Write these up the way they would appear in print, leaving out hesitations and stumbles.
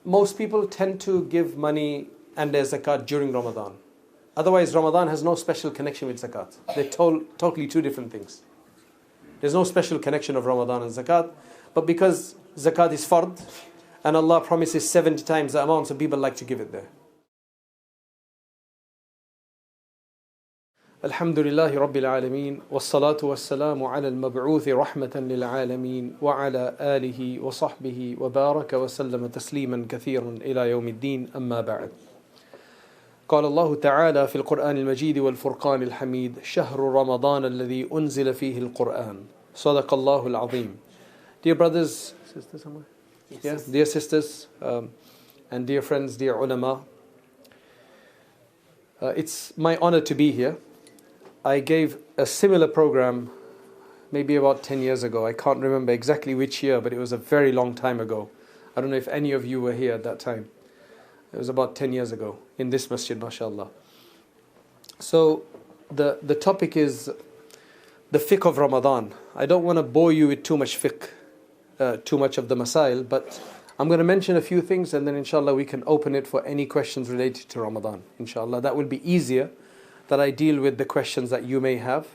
most people tend to give money and their zakat during Ramadan. Otherwise, Ramadan has no special connection with zakat. They're totally two different things. There's no special connection of Ramadan and zakat. But because zakat is fard, and Allah promises 70 times the amount, so people like to give it there. Alhamdulillahi Rabbil Alameen, wassalatu wassalamu ala al-mab'uthi rahmatan lil alameen, wa ala alihi wa sahbihi wa baraka wa sallama tasliman kathiran ila yawmiddin, amma ba'd. قال الله تعالى في القرآن المجيد والفرقان الحميد شهر رمضان الذي أنزل فيه القرآن صدق الله العظيم. Dear brothers, sisters, dear sisters, and dear friends, dear ulama, it's my honor to be here. I gave a similar program maybe about 10 years ago. I can't remember exactly which year, but it was a very long time ago. I don't know if any of you were here at that time. It was about 10 years ago in this masjid, mashallah. So the topic is the fiqh of Ramadan. I don't want to bore you with too much fiqh, too much of the masail, but I'm going to mention a few things and then inshallah we can open it for any questions related to Ramadan. Inshallah, that will be easier, that I deal with the questions that you may have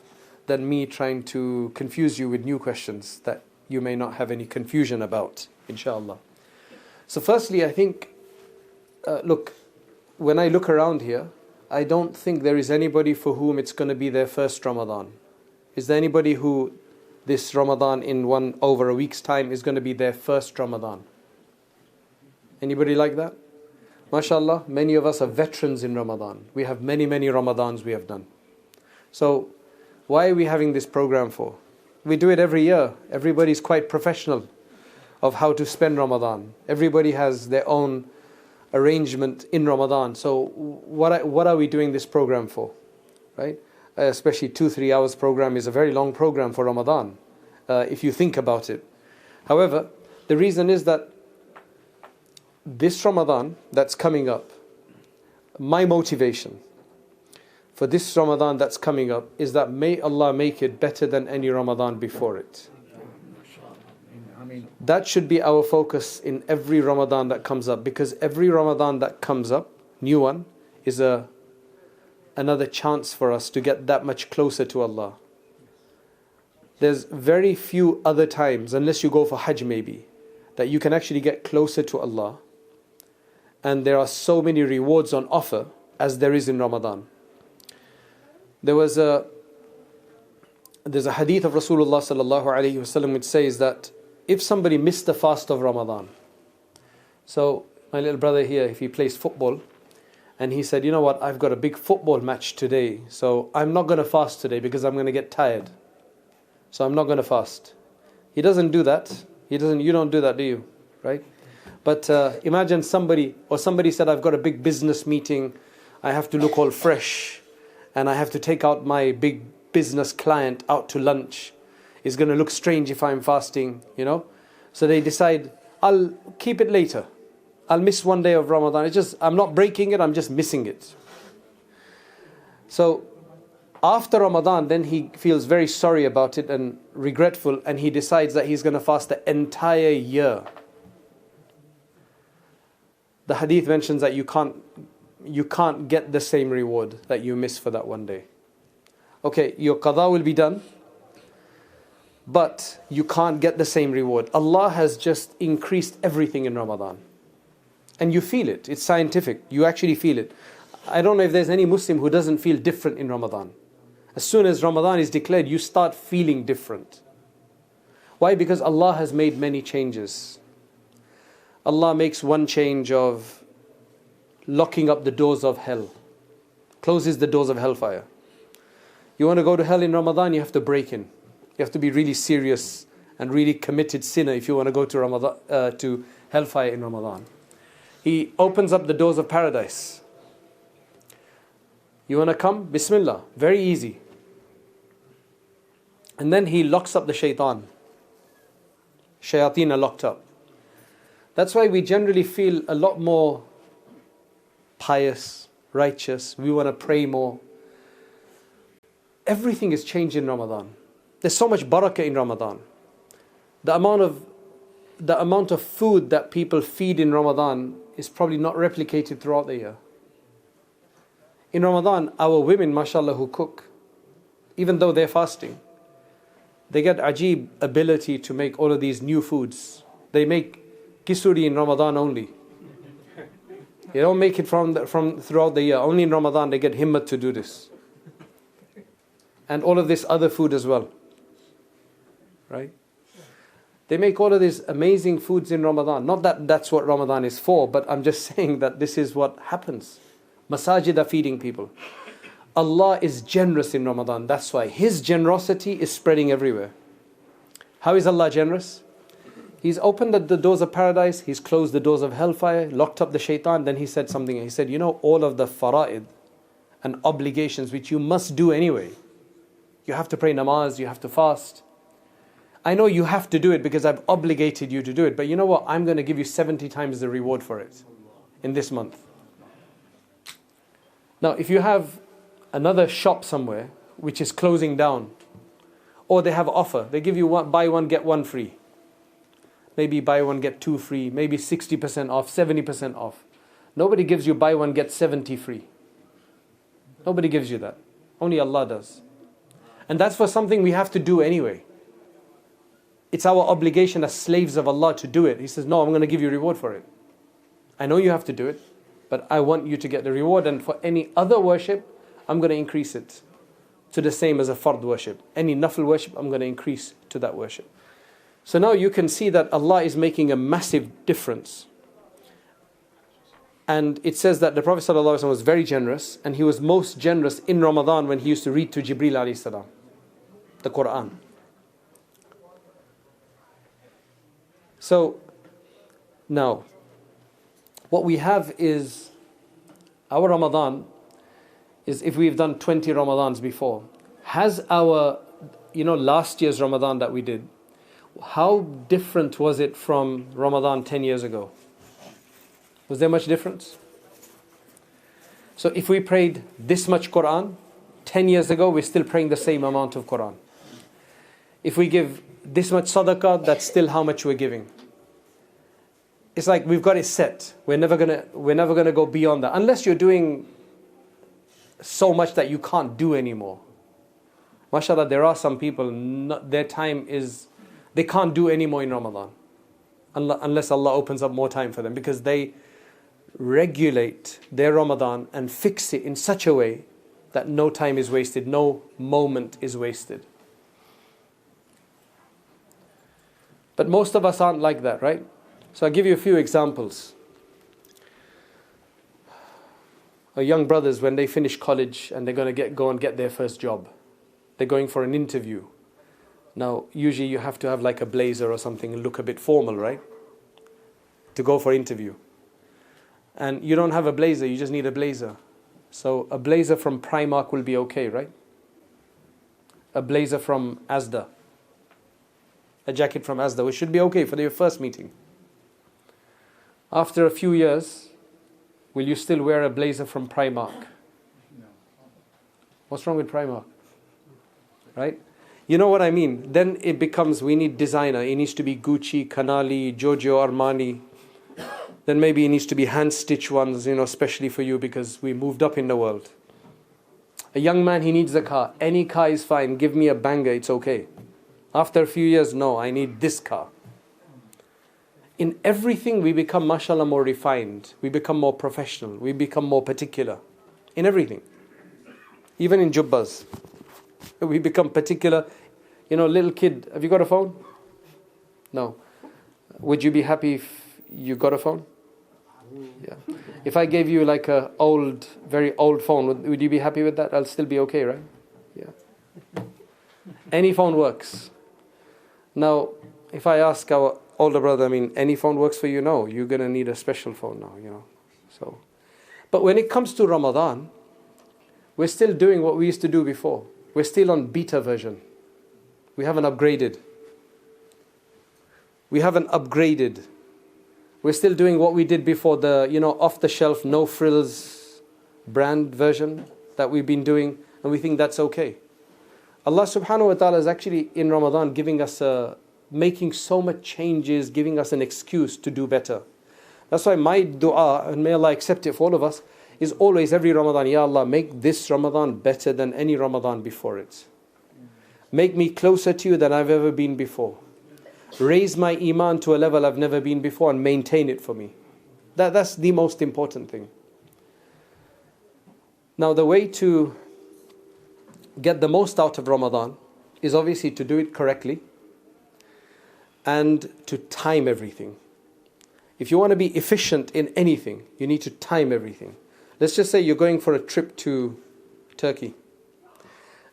than me trying to confuse you with new questions that you may not have any confusion about, inshallah. So firstly, I think, look, when I look around here, I don't think there is anybody for whom it's going to be their first Ramadan. Is there anybody who this Ramadan in over a week's time is going to be their first Ramadan? Anybody like that? MashaAllah, many of us are veterans in Ramadan. We have many Ramadans we have done. So, why are we having this program for? We do it every year. Everybody's quite professional of how to spend Ramadan. Everybody has their own arrangement in Ramadan. So, what are we doing this program for? Right? Especially 2-3 hours program is a very long program for Ramadan, if you think about it. However, the reason is that this Ramadan that's coming up, my motivation for this Ramadan that's coming up is that may Allah make it better than any Ramadan before it. That should be our focus in every Ramadan that comes up, because every Ramadan that comes up, new one, is another chance for us to get that much closer to Allah. There's very few other times, unless you go for Hajj maybe, that you can actually get closer to Allah. And there are so many rewards on offer as there is in Ramadan. There's a hadith of Rasulullah sallallahu alaihi wasallam which says that if somebody missed the fast of Ramadan, so my little brother here, if he plays football, and he said, you know what, I've got a big football match today, so I'm not going to fast today because I'm going to get tired. So I'm not going to fast. He doesn't do that. You don't do that, do you? Right? But imagine somebody said, I've got a big business meeting, I have to look all fresh, and I have to take out my big business client out to lunch. It's going to look strange if I'm fasting, you know. So they decide, I'll keep it later. I'll miss one day of Ramadan. I'm not breaking it, I'm just missing it. So after Ramadan, then he feels very sorry about it and regretful, and he decides that he's going to fast the entire year. The hadith mentions that you can't get the same reward that you miss for that one day. Okay, your qada will be done, but you can't get the same reward. Allah has just increased everything in Ramadan. And you feel it. It's scientific. You actually feel it. I don't know if there's any Muslim who doesn't feel different in Ramadan. As soon as Ramadan is declared, you start feeling different. Why? Because Allah has made many changes. Allah makes one change of locking up the doors of hell. Closes the doors of hellfire. You want to go to hell in Ramadan, you have to break in. You have to be really serious and really committed sinner if you want to go to hellfire in Ramadan. He opens up the doors of paradise. You want to come? Bismillah. Very easy. And then he locks up the shaitan. Shayateen are locked up. That's why we generally feel a lot more pious, righteous. We want to pray more. Everything is changed in Ramadan. There's so much barakah in Ramadan. The amount of the amount of food that people feed in Ramadan is probably not replicated throughout the year. In Ramadan, our women, mashallah, who cook, even though they're fasting, they get ajib ability to make all of these new foods. They make kisuri in Ramadan only. They don't make it from throughout the year. Only in Ramadan they get himmat to do this. And all of this other food as well. Right? They make all of these amazing foods in Ramadan. Not that that's what Ramadan is for, but I'm just saying that this is what happens. Masajid are feeding people. Allah is generous in Ramadan. That's why His generosity is spreading everywhere. How is Allah generous? He's opened the doors of paradise. He's closed the doors of hellfire, locked up the shaitan. Then He said something. He said, you know, all of the fara'id and obligations which you must do anyway. You have to pray namaz, you have to fast. I know you have to do it because I've obligated you to do it. But you know what? I'm going to give you 70 times the reward for it in this month. Now, if you have another shop somewhere which is closing down, or they have offer, they give you buy one, get one free. Maybe buy one, get two free. Maybe 60% off, 70% off. Nobody gives you buy one, get 70 free. Nobody gives you that. Only Allah does. And that's for something we have to do anyway. It's our obligation as slaves of Allah to do it. He says, no, I'm going to give you reward for it. I know you have to do it, but I want you to get the reward. And for any other worship, I'm going to increase it to the same as a fard worship. Any nafil worship, I'm going to increase to that worship. So now you can see that Allah is making a massive difference. And it says that the Prophet ﷺ was very generous, and he was most generous in Ramadan when he used to read to Jibreel alayhi salam, the Quran. So now, what we have is our Ramadan is if we've done 20 Ramadans before. Has our, last year's Ramadan that we did, how different was it from Ramadan 10 years ago? Was there much difference? So if we prayed this much Quran, 10 years ago, we're still praying the same amount of Quran. If we give this much sadaqah, that's still how much we're giving. It's like we've got it set. We're never gonna go beyond that. Unless you're doing so much that you can't do anymore. MashaAllah, there are some people, their time is, they can't do anymore in Ramadan. Unless Allah opens up more time for them. Because they regulate their Ramadan and fix it in such a way that no time is wasted, no moment is wasted. But most of us aren't like that, right? So I'll give you a few examples. Our young brothers, when they finish college and they're going to go and get their first job, they're going for an interview. Now, usually you have to have like a blazer or something and look a bit formal, right? To go for interview. And you don't have a blazer, you just need a blazer. So a blazer from Primark will be okay, right? A blazer from Asda. A jacket from Asda, which should be okay for your first meeting. After a few years, will you still wear a blazer from Primark? No. What's wrong with Primark? Right? You know what I mean? Then it becomes, we need designer. It needs to be Gucci, Canali, Giorgio Armani. Then maybe it needs to be hand-stitched ones, especially for you because we moved up in the world. A young man, he needs a car. Any car is fine. Give me a banger, it's okay. After a few years, no, I need this car. In everything, we become, mashallah, more refined. We become more professional. We become more particular. In everything. Even in jubbas. We become particular. Little kid, have you got a phone? No. Would you be happy if you got a phone? Yeah. If I gave you like a very old phone, would you be happy with that? I'll still be okay, right? Yeah. Any phone works. Now, if I ask our older brother, any phone works for you? No, you're going to need a special phone now, So, but when it comes to Ramadan, we're still doing what we used to do before. We're still on beta version. We haven't upgraded. We're still doing what we did before, the off-the-shelf, no frills brand version that we've been doing, and we think that's okay. Allah subhanahu wa ta'ala is actually in Ramadan giving us a making so much changes, giving us an excuse to do better. That's why my dua, and may Allah accept it for all of us, is always every Ramadan, Ya Allah, make this Ramadan better than any Ramadan before it. Make me closer to you than I've ever been before. Raise my iman to a level I've never been before and maintain it for me. That's the most important thing. Now the way to get the most out of Ramadan is obviously to do it correctly and to time everything. If you want to be efficient in anything, you need to time everything. Let's just say you're going for a trip to Turkey.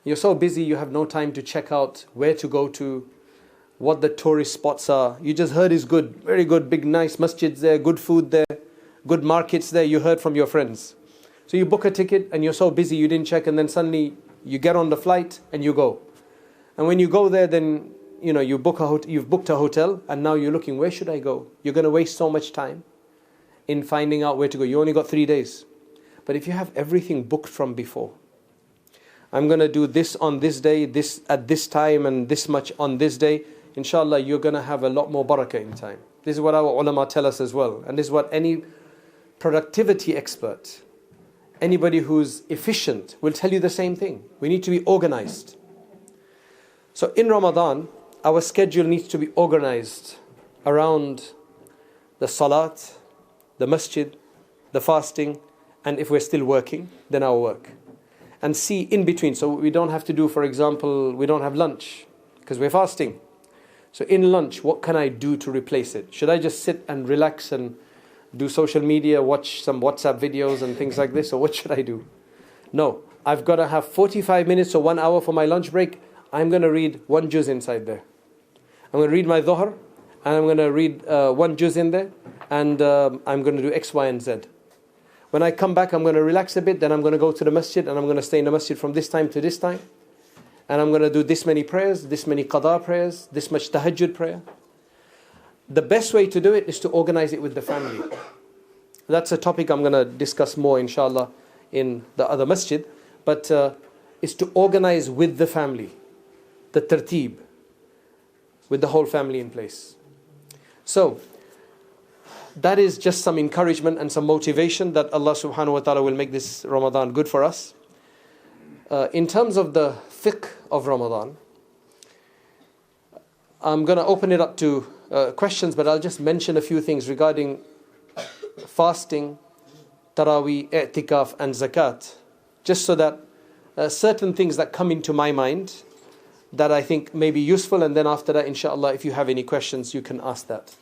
You're so busy you have no time to check out where to go to, what the tourist spots are. You just heard is good, very good, big nice masjids there, good food there, good markets there, you heard from your friends. So you book a ticket and you're so busy you didn't check, and then suddenly you get on the flight and you go. And when you go there, then you've booked a hotel, and now you're looking, where should I go? You're going to waste so much time in finding out where to go. You only got 3 days. But if you have everything booked from before, I'm going to do this on this day, this at this time, and this much on this day, inshallah, you're going to have a lot more barakah in time. This is what our ulama tell us as well. And this is what any productivity expert, anybody who's efficient, will tell you the same thing. We need to be organized. So in Ramadan, our schedule needs to be organized around the salat, the masjid, the fasting, and if we're still working, then our work. And see in between. So we don't have to do, for example, we don't have lunch because we're fasting. So in lunch, what can I do to replace it? Should I just sit and relax and do social media, watch some WhatsApp videos and things like this? Or what should I do? No, I've got to have 45 minutes or 1 hour for my lunch break. I'm going to read 1 juz inside there. I'm going to read my dhuhr, and I'm going to read 1 juz in there, and I'm going to do X, Y, and Z. When I come back, I'm going to relax a bit, then I'm going to go to the masjid, and I'm going to stay in the masjid from this time to this time. And I'm going to do this many prayers, this many qada prayers, this much tahajjud prayer. The best way to do it is to organize it with the family. That's a topic I'm going to discuss more, inshallah, in the other masjid. But it's to organize with the family, the tartib, with the whole family in place. So, that is just some encouragement and some motivation that Allah subhanahu wa ta'ala will make this Ramadan good for us. In terms of the fiqh of Ramadan, I'm going to open it up to questions, but I'll just mention a few things regarding fasting, taraweeh, i'tikaf and zakat, just so that certain things that come into my mind that I think may be useful, and then after that, inshallah, if you have any questions, you can ask that.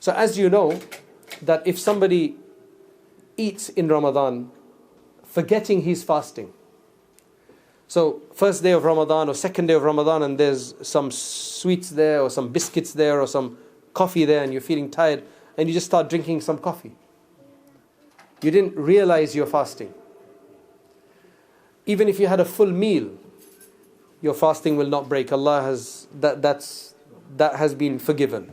So as you know, that if somebody eats in Ramadan, forgetting he's fasting. So first day of Ramadan or second day of Ramadan, and there's some sweets there or some biscuits there or some coffee there, and you're feeling tired, and you just start drinking some coffee. You didn't realize you're fasting. Even if you had a full meal, your fasting will not break. Allah has that has been forgiven.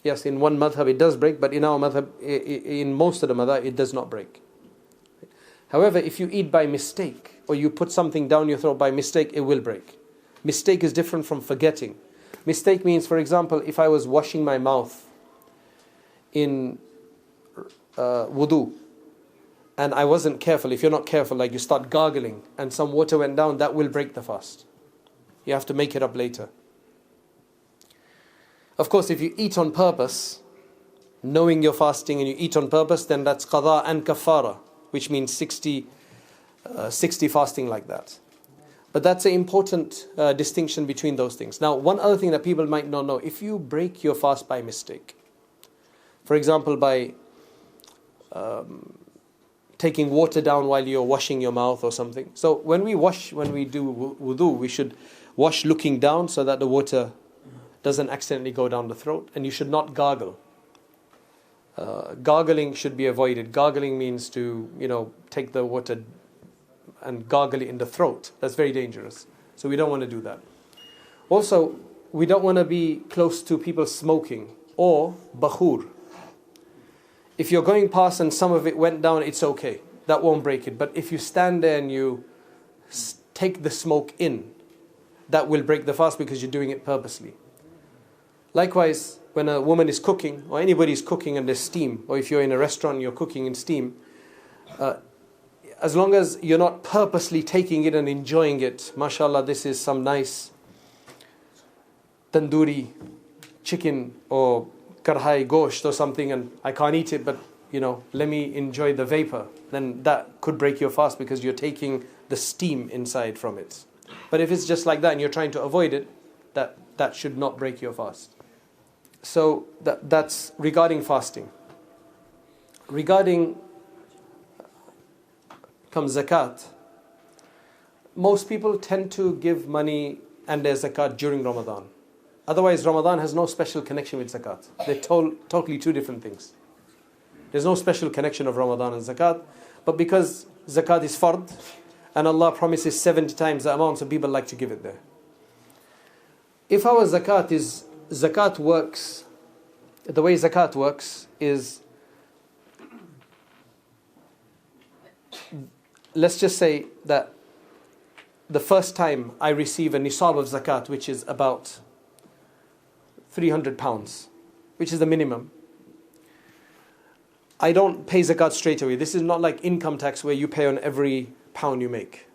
Yes, in one madhab it does break, but in our madhab, in most of the madhab, it does not break. However, if you eat by mistake, or you put something down your throat by mistake, it will break. Mistake is different from forgetting. Mistake means, for example, if I was washing my mouth in wudu, and I wasn't careful, if you're not careful, like you start gargling, and some water went down, that will break the fast. You have to make it up later. Of course, if you eat on purpose, knowing you're fasting and you eat on purpose, then that's qada and kafara, which means 60 fasting like that. But that's an important distinction between those things. Now, one other thing that people might not know, if you break your fast by mistake, for example, by taking water down while you're washing your mouth or something. So when we do wudu, we should wash looking down so that the water doesn't accidentally go down the throat, and you should not gargle. Gargling should be avoided. Gargling means to, take the water and gargle it in the throat. That's very dangerous. So we don't want to do that. Also, we don't want to be close to people smoking or bakhur. If you're going past and some of it went down, it's okay. That won't break it. But if you stand there and you take the smoke in, that will break the fast because you're doing it purposely. Likewise, when a woman is cooking, or anybody is cooking and there's steam, or if you're in a restaurant you're cooking in steam, as long as you're not purposely taking it and enjoying it, mashallah, this is some nice tandoori chicken or karhai gosht or something, and I can't eat it, but let me enjoy the vapor, then that could break your fast because you're taking the steam inside from it. But if it's just like that and you're trying to avoid it, that should not break your fast. So that's regarding fasting. Regarding comes zakat. Most people tend to give money and their zakat during Ramadan. Otherwise, Ramadan has no special connection with zakat. They're totally two different things. There's no special connection of Ramadan and zakat. But because zakat is fard, and Allah promises 70 times the amount, so people like to give it there. If our zakat works, the way zakat works is, let's just say that the first time I receive a nisab of zakat, which is about £300, which is the minimum, I don't pay zakat straight away. This is not like income tax where you pay on every pound you make.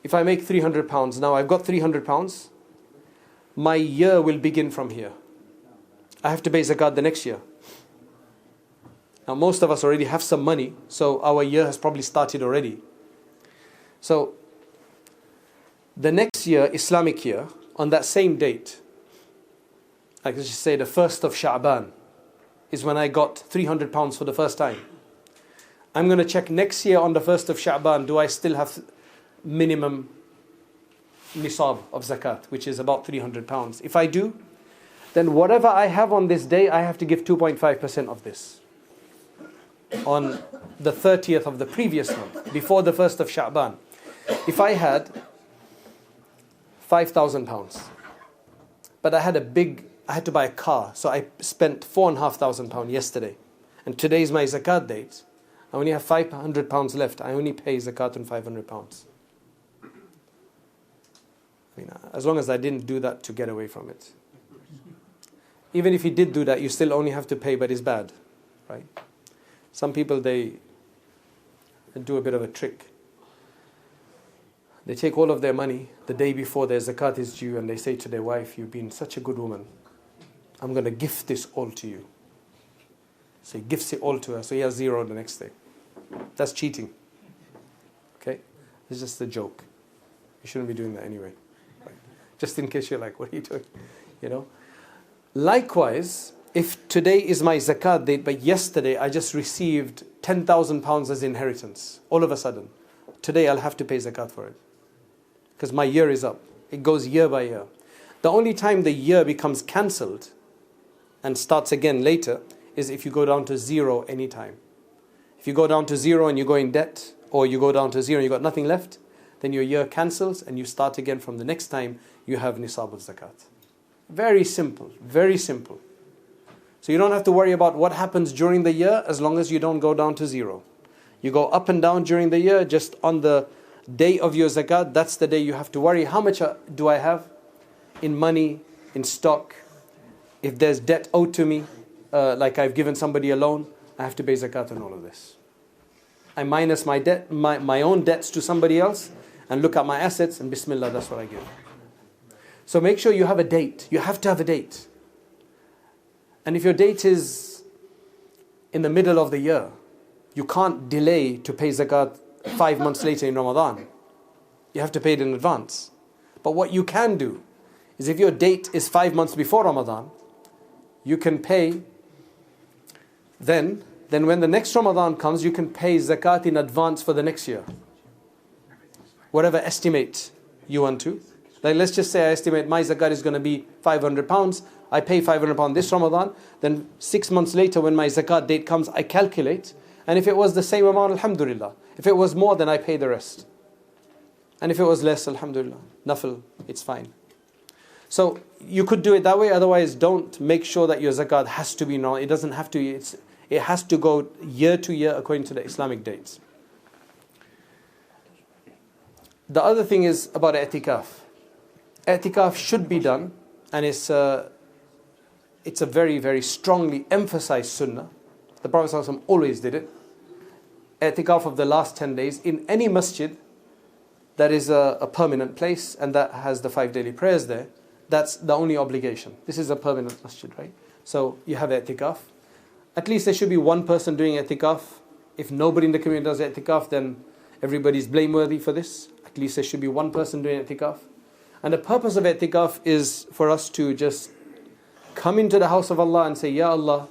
If I make £300, now I've got £300, my year will begin from here. I have to pay zakat the next year. Now most of us already have some money, so our year has probably started already. So the next year, Islamic year, on that same date, like let's just say the 1st of Sha'ban, is when I got £300 for the first time. I'm going to check next year on the 1st of Sha'ban, do I still have minimum nisab of zakat, which is about £300. If I do, then whatever I have on this day, I have to give 2.5% of this. On the 30th of the previous month, before the 1st of Sha'ban. If I had £5,000, but I had to buy a car, so I spent £4,500 yesterday. And today is my zakat date. I only have £500 left. I only pay zakat on £500. As long as I didn't do that to get away from it. Even if you did do that, you still only have to pay, but it's bad, right? Some people, they do a bit of a trick. They take all of their money the day before their zakat is due, and they say to their wife, "You've been such a good woman. I'm going to gift this all to you." So he gifts it all to her, so he has zero the next day. That's cheating. Okay? It's just a joke. You shouldn't be doing that anyway. Right? Just in case you're like, what are you doing? Likewise, if today is my zakat date, but yesterday I just received £10,000 as inheritance, all of a sudden, today I'll have to pay zakat for it. Because my year is up. It goes year by year. The only time the year becomes cancelled and starts again later is if you go down to zero anytime. If you go down to zero and you go in debt, or you go down to zero and you got nothing left, then your year cancels and you start again from the next time you have nisab al-zakat. Very simple, very simple. So you don't have to worry about what happens during the year as long as you don't go down to zero. You go up and down during the year, just on the day of your zakat, that's the day you have to worry. How much do I have in money, in stock? If there's debt owed to me, like I've given somebody a loan, I have to pay zakat on all of this. I minus my debt, my own debts to somebody else, and look at my assets, and bismillah, that's what I give. So make sure you have a date. You have to have a date. And if your date is in the middle of the year, you can't delay to pay zakat 5 months later in Ramadan. You have to pay it in advance. But what you can do is, if your date is 5 months before Ramadan, you can pay then when the next Ramadan comes, you can pay zakat in advance for the next year. Whatever estimate you want to. Like let's just say I estimate my zakat is going to be £500. I pay £500 this Ramadan. Then 6 months later when my zakat date comes, I calculate. And if it was the same amount, alhamdulillah. If it was more, then I pay the rest. And if it was less, alhamdulillah. Nafil, it's fine. So you could do it that way. Otherwise, don't make sure that your zakat has to be normal. It doesn't have to. It has to go year to year according to the Islamic dates. The other thing is about i'tikaf. I'tikaf should be done, and it's it's a very, very strongly emphasized sunnah. The Prophet ﷺ always did it. I'tikaf of the last 10 days in any masjid that is a permanent place and that has the 5 daily prayers there. That's the only obligation. This is a permanent masjid, right? So you have i'tikaf. At least there should be one person doing i'tikaf. If nobody in the community does i'tikaf, then everybody's blameworthy for this. At least there should be one person doing i'tikaf. And the purpose of i'tikaf is for us to just come into the house of Allah and say, Ya Allah,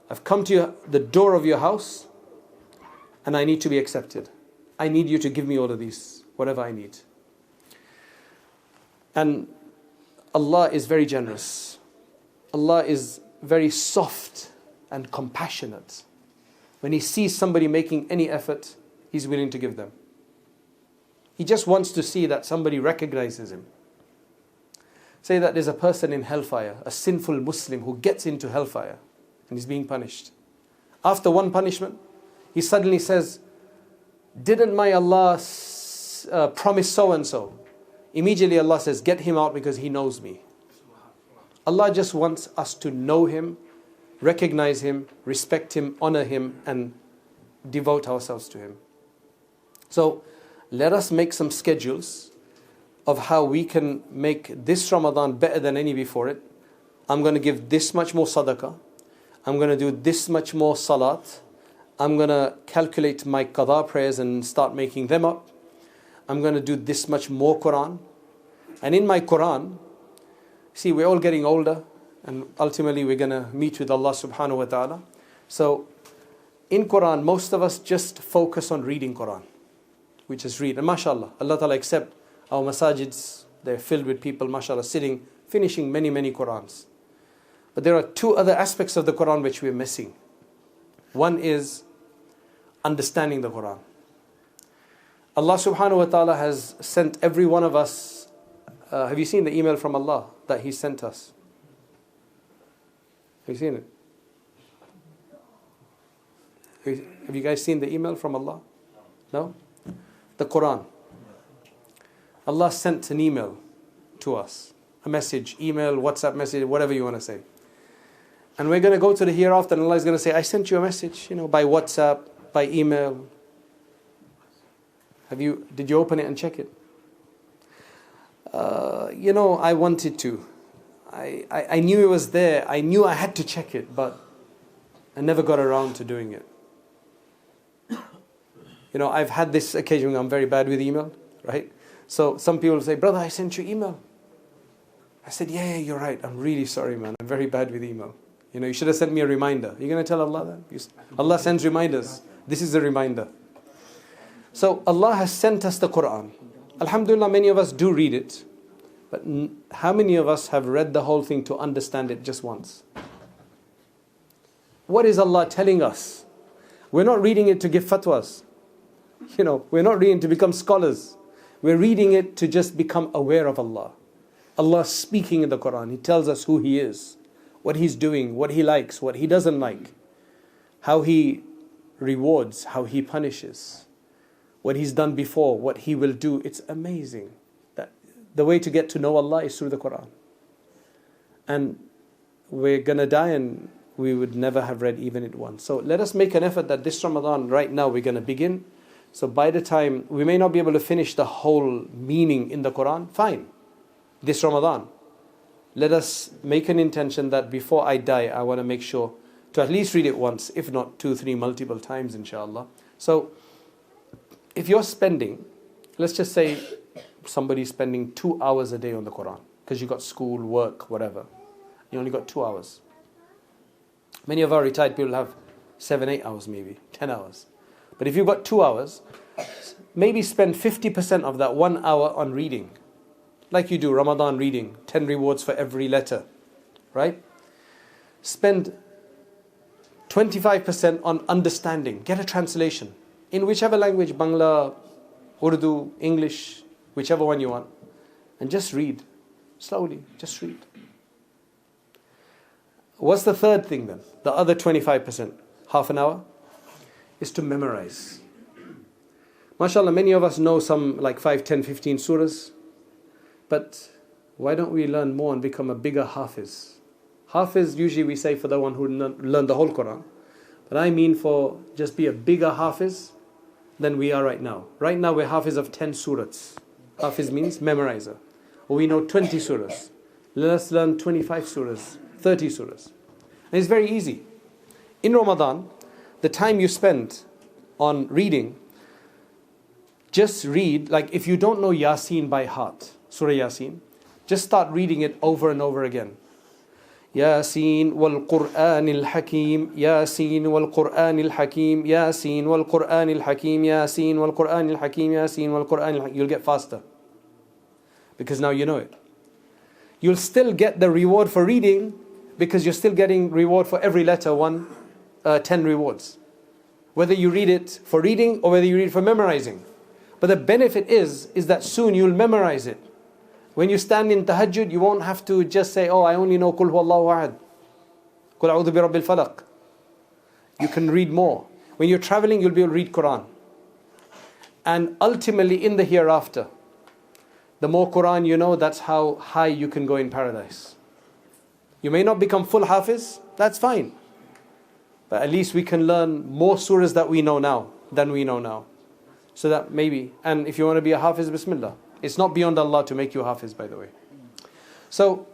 I've come to the door of your house and I need to be accepted. I need you to give me all of these, whatever I need. And Allah is very generous. Allah is very soft and compassionate. When He sees somebody making any effort, He's willing to give them. He just wants to see that somebody recognizes Him. Say that there's a person in hellfire, a sinful Muslim who gets into hellfire and is being punished. After one punishment, he suddenly says, didn't my Allah promise so and so? Immediately Allah says, get him out because he knows me. Allah just wants us to know Him, recognize Him, respect Him, honor Him, and devote ourselves to Him. So let us make some schedules of how we can make this Ramadan better than any before it. I'm going to give this much more sadaqah. I'm going to do this much more salat. I'm going to calculate my qada prayers and start making them up. I'm going to do this much more Quran. And in my Quran, see, we're all getting older and ultimately we're going to meet with Allah subhanahu wa ta'ala. So in Quran, most of us just focus on reading Quran. We just read. And mashallah, Allah ta'ala accept our masajids. They're filled with people, mashallah, sitting, finishing many, many Qurans. But there are two other aspects of the Quran which we're missing. One is understanding the Quran. Allah subhanahu wa ta'ala has sent every one of us. Have you seen the email from Allah that He sent us? Have you seen it? Have you guys seen the email from Allah? No? The Quran. Allah sent an email to us. A message, email, WhatsApp message, whatever you want to say. And we're going to go to the hereafter and Allah is going to say, I sent you a message, by WhatsApp, by email. Did you open it and check it? I wanted to. I knew it was there. I knew I had to check it, but I never got around to doing it. I've had this occasion when I'm very bad with email, right? So some people say, brother, I sent you email. I said, yeah, you're right. I'm really sorry, man. I'm very bad with email. You should have sent me a reminder. You're going to tell Allah that? Allah sends reminders. This is a reminder. So Allah has sent us the Quran. Alhamdulillah, many of us do read it. But how many of us have read the whole thing to understand it just once? What is Allah telling us? We're not reading it to give fatwas. We're not reading to become scholars. We're reading it to just become aware of Allah. Allah speaking in the Quran. He tells us who He is, what He's doing, what He likes, what He doesn't like, how He rewards, how He punishes, what He's done before, what He will do. It's amazing. That the way to get to know Allah is through the Quran. And we're going to die and we would never have read even it once. So let us make an effort that this Ramadan, right now, we're going to begin. So by the time, we may not be able to finish the whole meaning in the Quran, fine. This Ramadan, let us make an intention that before I die, I want to make sure to at least read it once, if not 2, 3, multiple times, inshallah. So if you're spending, let's just say somebody's spending 2 hours a day on the Quran, because you got school, work, whatever. You only got 2 hours. Many of our retired people have 7, 8 hours maybe, 10 hours. But if you've got 2 hours, maybe spend 50% of that 1 hour on reading. Like you do, Ramadan reading, 10 rewards for every letter, right? Spend 25% on understanding. Get a translation in whichever language, Bangla, Urdu, English, whichever one you want. And just read. Slowly, just read. What's the third thing then? The other 25%, half an hour, is to memorize. MashaAllah, many of us know some like 5, 10, 15 surahs. But why don't we learn more and become a bigger hafiz? Hafiz, usually we say for the one who learned the whole Quran. But I mean for just be a bigger Hafiz than we are right now. Right now we're Hafiz of 10 surahs. Hafiz means memorizer. Or we know 20 surahs. Let us learn 25 surahs, 30 surahs. And it's very easy. In Ramadan, the time you spend on reading, just read, like if you don't know Yasin by heart, Surah Yasin, just start reading it over and over again. Yasin wal Qur'an al Hakim, Yasin wal Qur'an al Hakim, Yasin wal Qur'an al Hakim, Yasin wal Qur'an al Hakim, Yasin wal Qur'an al Hakim. You'll get faster because now you know it. You'll still get the reward for reading because you're still getting reward for every letter, 10 rewards. Whether you read it for reading or whether you read it for memorizing. But the benefit is that soon you'll memorize it. When you stand in tahajjud, you won't have to just say, oh, I only know Qul Huwallahu Ahad. Qul A'udhu bi Rabbil Falaq. You can read more. When you're traveling, you'll be able to read Quran. And ultimately in the hereafter, the more Quran you know, that's how high you can go in paradise. You may not become full Hafiz, that's fine. But at least we can learn more surahs that we know now than we know now. So that maybe, and if you want to be a Hafiz, Bismillah. It's not beyond Allah to make you Hafiz, by the way. So,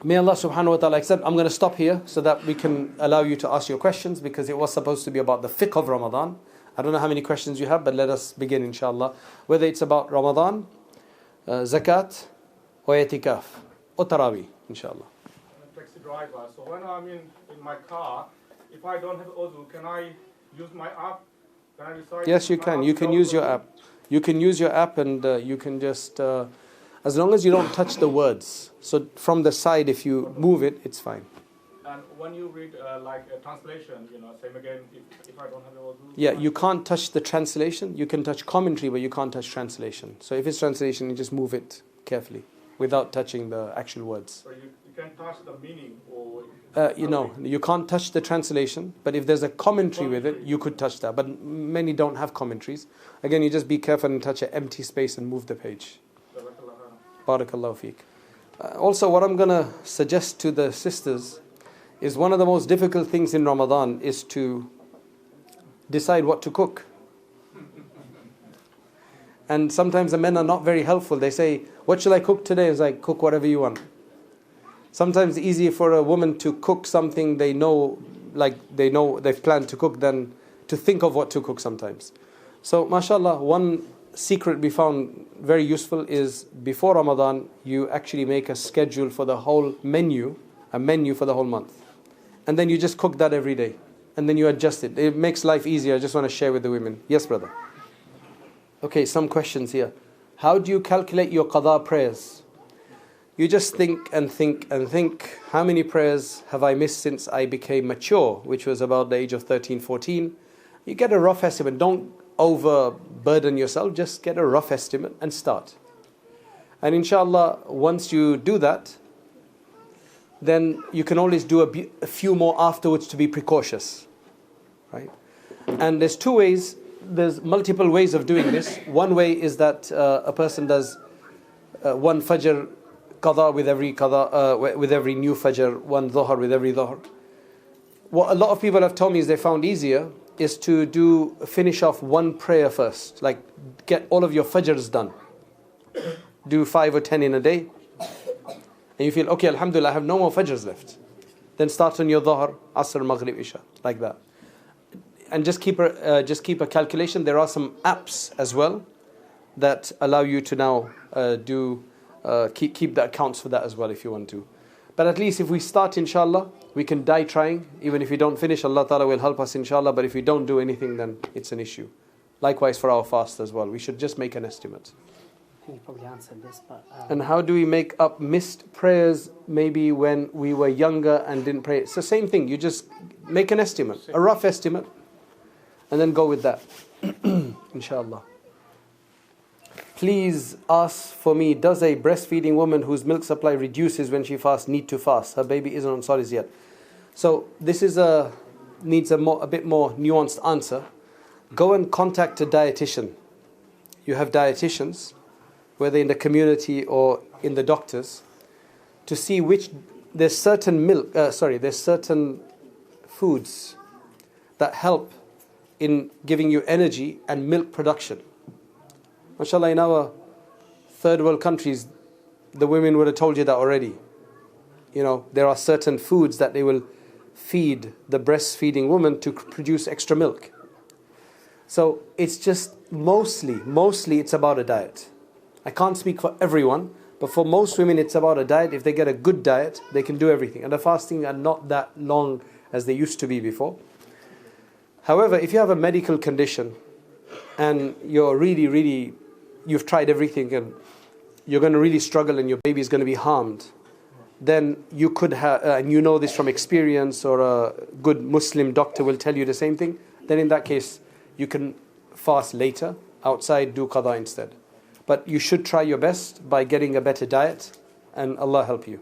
may Allah subhanahu wa ta'ala accept. I'm going to stop here so that we can allow you to ask your questions, because it was supposed to be about the fiqh of Ramadan. I don't know how many questions you have, but let us begin inshallah. Whether it's about Ramadan, Zakat, or I'tikaf, or Taraweeh, inshallah. I'm a taxi driver, so when I'm in my car, if I don't have Udu, can I use my app? Can I recite? Yes, you can. You can use your app. You can use your app, and you can just, as long as you don't touch the words. So from the side, if you move it, it's fine. And when you read like a translation, same again, if I don't have Udu. Yeah, you can't touch the translation. You can touch commentary, but you can't touch translation. So if it's translation, you just move it carefully without touching the actual words. So you can touch the meaning, or you can't touch the translation, but if there's a commentary with it, you could touch that. But many don't have commentaries. Again, you just be careful and touch an empty space and move the page. Barakallahu feek. Also, what I'm going to suggest to the sisters is one of the most difficult things in Ramadan is to decide what to cook. And sometimes the men are not very helpful. They say, what shall I cook today? It's like, cook whatever you want. Sometimes it's easier for a woman to cook something they know they've planned to cook than to think of what to cook sometimes. So, mashallah, one secret we found very useful is before Ramadan, you actually make a schedule for the whole menu, a menu for the whole month. And then you just cook that every day. And then you adjust it. It makes life easier. I just want to share with the women. Yes, brother. Okay, some questions here. How do you calculate your qada prayers? You just think and think and think, how many prayers have I missed since I became mature, which was about the age of 13, 14. You get a rough estimate. Don't overburden yourself. Just get a rough estimate and start. And inshallah, once you do that, then you can always do a few more afterwards to be precautious. Right? And there's two ways. There's multiple ways of doing this. One way is that a person does one Fajr qada with every new Fajr, one Dhuhr with every Dhuhr. What a lot of people have told me is they found easier is to finish off one prayer first. Like get all of your Fajrs done. Do 5 or 10 in a day. And you feel, okay, alhamdulillah, I have no more Fajrs left. Then start on your Dhuhr, Asr, Maghrib, Isha, like that. And just keep a calculation. There are some apps as well that allow you to now keep the accounts for that as well if you want to. But at least if we start, inshallah, we can die trying. Even if we don't finish, Allah Ta'ala will help us, inshallah. But if we don't do anything, then it's an issue. Likewise for our fast as well. We should just make an estimate. I think you probably answered this, but... And how do we make up missed prayers maybe when we were younger and didn't pray? It's the same thing. You just make an estimate, a rough estimate, and then go with that. Inshallah. Please ask for me, does a breastfeeding woman whose milk supply reduces when she fasts need to fast? Her baby isn't on solids yet. So this needs a bit more nuanced answer. Go and contact a dietitian. You have dietitians, whether in the community or in the doctors, to see which there's certain there's certain foods that help in giving you energy and milk production. MashaAllah, in our third world countries, the women would have told you that already. There are certain foods that they will feed the breastfeeding woman to produce extra milk. So it's just mostly it's about a diet. I can't speak for everyone, but for most women it's about a diet. If they get a good diet, they can do everything. And the fasting are not that long as they used to be before. However, if you have a medical condition and you're really, you've tried everything and you're going to really struggle and your baby is going to be harmed, then you could have, and you know this from experience, or a good Muslim doctor will tell you the same thing, then in that case, you can fast later, outside, do qada instead. But you should try your best by getting a better diet, and Allah help you.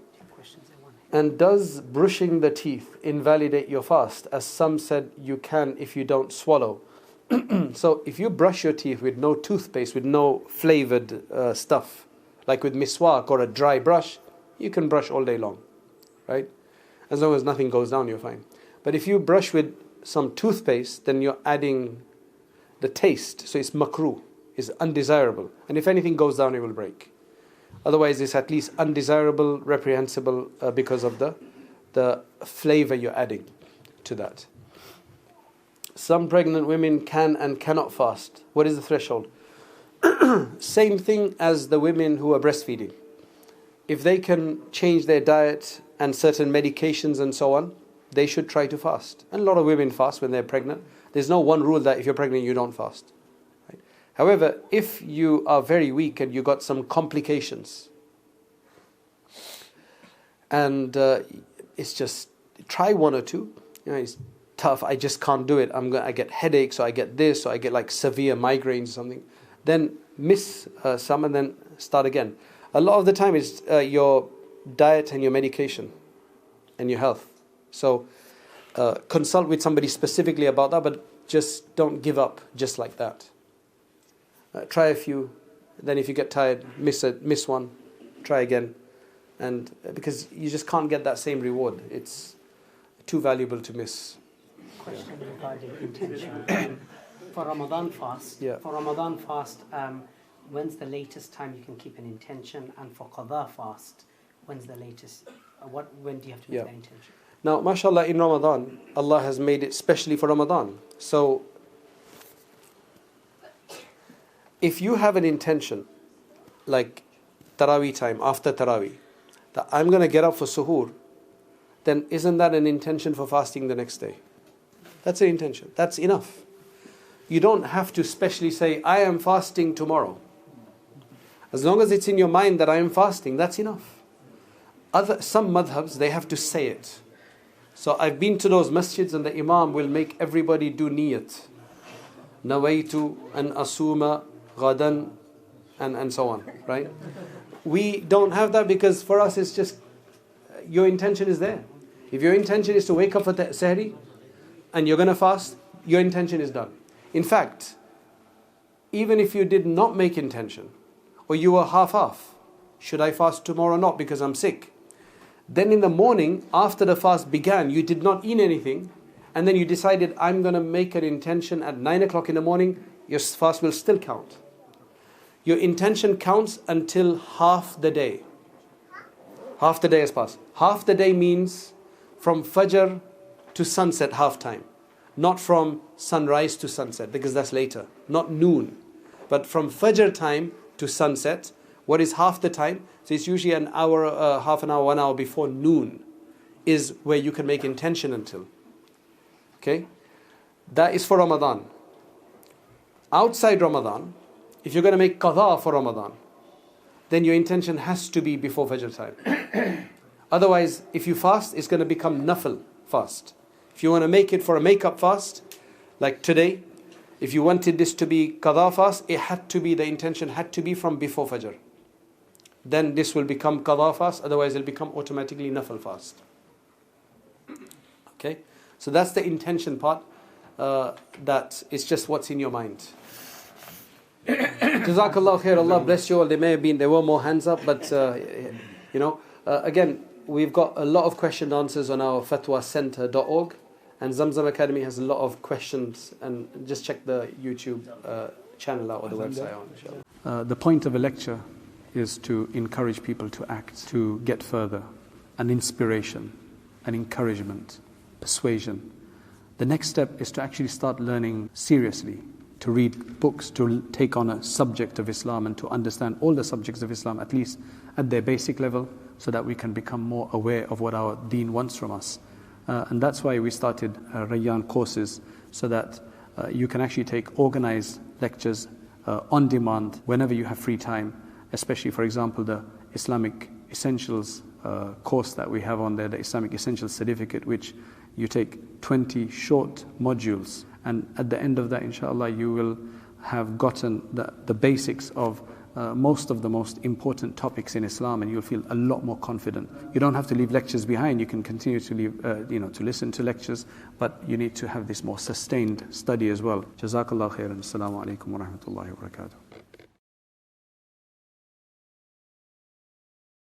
And does brushing the teeth invalidate your fast? As some said you can if you don't swallow. So if you brush your teeth with no toothpaste, with no flavored stuff, like with miswak or a dry brush, you can brush all day long, right? As long as nothing goes down, you're fine. But if you brush with some toothpaste, then you're adding the taste, so it's makruh, it's undesirable. And if anything goes down, it will break. Otherwise, it's at least undesirable, reprehensible, because of the flavor you're adding to that. Some pregnant women can and cannot fast. What is the threshold? Same thing as the women who are breastfeeding. If they can change their diet and certain medications and so on, they should try to fast. And a lot of women fast when they're pregnant. There's no one rule that if you're pregnant, you don't fast. Right? However, if you are very weak and you got some complications, and it's just, try one or two. It's tough, I just can't do it. I get headaches, or I get this, or I get like severe migraines or something. Then miss some and then start again. A lot of the time it's your diet and your medication and your health. So consult with somebody specifically about that, but just don't give up just like that. Try a few, then if you get tired, miss one, try again. And because you just can't get that same reward. It's too valuable to miss. Question regarding intention. For Ramadan fast, when's the latest time you can keep an intention? And for qada fast, when's the latest? When do you have to make that intention? Now, mashallah, in Ramadan, Allah has made it specially for Ramadan. So, if you have an intention, like Taraweeh time, after Taraweeh, that I'm going to get up for suhoor, then isn't that an intention for fasting the next day? That's an intention. That's enough. You don't have to specially say, I am fasting tomorrow. As long as it's in your mind that I am fasting, that's enough. Some madhabs, they have to say it. So I've been to those masjids and the imam will make everybody do niyat. Nawaitu an asuma ghadan and so on, right? We don't have that because for us it's just, your intention is there. If your intention is to wake up for sahri and you're going to fast, your intention is done. In fact, even if you did not make intention, or you were half-half, should I fast tomorrow or not because I'm sick? Then in the morning, after the fast began, you did not eat anything, and then you decided, I'm going to make an intention at 9 o'clock in the morning, your fast will still count. Your intention counts until half the day. Half the day has passed. Half the day means from Fajr to sunset, half time. Not from sunrise to sunset, because that's later. Not noon. But from Fajr time to sunset, what is half the time? So it's usually an hour, half an hour, 1 hour before noon is where you can make intention until. Okay? That is for Ramadan. Outside Ramadan, if you're going to make qadha for Ramadan, then your intention has to be before Fajr time. Otherwise, if you fast, it's going to become nafil fast. If you want to make it for a make-up fast, like today, if you wanted this to be qadha fast, the intention had to be from before Fajr. Then this will become qadha fast, otherwise it'll become automatically nafil fast. Okay? So that's the intention part, that is just what's in your mind. Jazakallah khair, Allah bless you all. There were more hands up, but again, we've got a lot of question and answers on our fatwacenter.org, and Zamzam Academy has a lot of questions, and just check the YouTube channel out or the website out, inshallah. The point of a lecture is to encourage people to act, to get further, an inspiration, an encouragement, persuasion. The next step is to actually start learning seriously, to read books, to take on a subject of Islam and to understand all the subjects of Islam, at least at their basic level, so that we can become more aware of what our deen wants from us. And that's why we started Rayyan courses, so that you can actually take organized lectures on demand whenever you have free time, especially, for example, the Islamic Essentials course that we have on there, the Islamic Essentials Certificate, which you take 20 short modules, and at the end of that, inshallah, you will have gotten the basics of most of the most important topics in Islam, and you'll feel a lot more confident. You don't have to leave lectures behind. You can continue to leave, to listen to lectures, but you need to have this more sustained study as well. Jazakallah khairan. Assalamu alaikum wa rahmatullahi wa barakatuh.